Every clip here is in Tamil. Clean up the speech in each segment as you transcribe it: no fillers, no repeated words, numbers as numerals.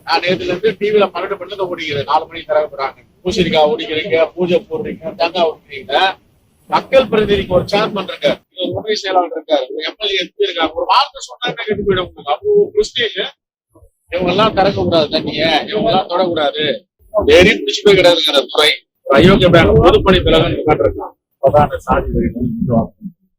நான் நேற்றுல இருந்து டிவில 12 மணில ஓடிக்கிறேன், 4 மணிக்கு தர போறாங்க. பூசணிக்காய் ஓடிக்கிறீங்க, பூஜை போடுறீங்க, தேங்காய் ஓடிக்கிறீங்க. மக்கள் பிரதிநிதிக்கு ஒரு சேர்மன் இருக்காரு, ஒரு ஒன்றிய செயலாளர் இருக்காரு, ஒரு எம்எல்ஏ எம்பி இருக்காங்க. ஒரு வார்த்தை சொன்னா கெட்டு போயிடும் உங்களுக்கு. அவ்வளவு பிரஸ்டீஜ். இவங்க எல்லாம் திறக்க கூடாது தண்ணிய, இவங்க எல்லாம் தொடக்கூடாது. வெறி பிடிச்சு போய் கிடையாதுங்கிற துறை அயோக்கிய பேங்க் பொதுப்பணி விலகன்னு காட்டிருக்கான்.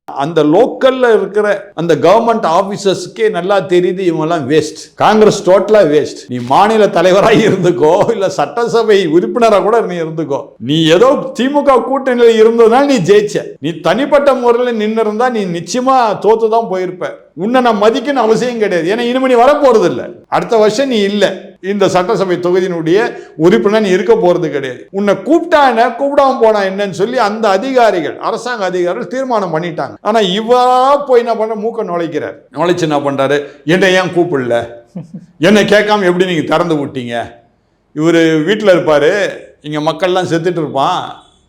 அந்த லோக்கல்ல இருக்கிற அந்த கவர்மெண்ட் ஆபீசர்ஸ்க்கே நல்லா தெரியுது இவங்க எல்லாம் வேஸ்ட். காங்கிரஸ் டோட்டலா வேஸ்ட். நீ மாநில தலைவராக இருந்துக்கோ, இல்ல சட்டசபை உறுப்பினராக கூட நீ இருந்துக்கோ, நீ ஏதோ திமுக கூட்டணியில் இருந்ததுனால நீ ஜெயிச்ச. நீ தனிப்பட்ட முறையில் நின்று இருந்தா நீ நிச்சயமா தோத்துதான் போயிருப்ப. உன்னை நான் மதிக்கணும் அவசியம் கிடையாது. ஏன்னா இனிமே நீ வரப்போறது இல்லை. அடுத்த வருஷம் நீ இல்லை இந்த சட்டசபை தொகுதியினுடைய உறுப்பினர், நீ இருக்க போறது கிடையாது. உன்னை கூப்பிட்டா என்ன, கூப்பிடாம போனா என்னன்னு சொல்லி அந்த அதிகாரிகள், அரசாங்க அதிகாரிகள் தீர்மானம் பண்ணிட்டாங்க. ஆனா இவரா போய் என்ன பண்ற, மூக்க நுழைக்கிறார். நுழைச்சு என்ன பண்றாரு, என்னை ஏன் கூப்பிடல, என்னை கேட்காம எப்படி நீங்க திறந்து விட்டீங்க. இவர் வீட்டில் இருப்பாரு, இங்க மக்கள்லாம் செத்துட்டு இருப்பான்,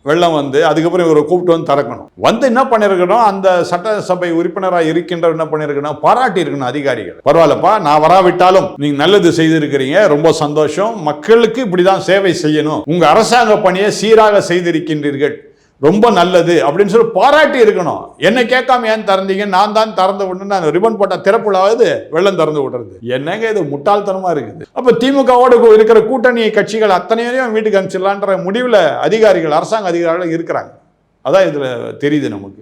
வெள்ளம் வந்து அதுக்கப்புறம் இவரை கூப்பிட்டு வந்து திறக்கணும். வந்து என்ன பண்ணிருக்கணும், அந்த சட்டசபை உறுப்பினராக இருக்கின்றவர் என்ன பண்ணிருக்கணும், பாராட்டி இருக்கணும் அதிகாரிகள். பரவாயில்லப்பா, நான் வராவிட்டாலும் நீங்க நல்லது செய்திருக்கிறீங்க, ரொம்ப சந்தோஷம், மக்களுக்கு இப்படிதான் சேவை செய்யணும், உங்க அரசாங்க பணியை சீராக செய்திருக்கின்றீர்கள், ரொம்ப நல்லது அப்படின்னு சொல்லி பாராட்டி இருக்கணும். என்ன கேட்காம ஏன் திறந்தீங்க, நான் தான் திறந்து விடணும், நான் ரிப்பன் போட்ட திறப்புலாவது வெள்ளம் திறந்து விடுறது. என்னங்க இது முட்டாள்தனமா இருக்குது. அப்ப திமுகவோடு இருக்கிற கூட்டணி கட்சிகள் அத்தனையும் வீட்டுக்கு அனுப்பிச்சிடலான்ற முடிவுல அதிகாரிகள், அரசாங்க அதிகாரிகள் இருக்கிறாங்க. அதான் இதுல தெரியுது நமக்கு.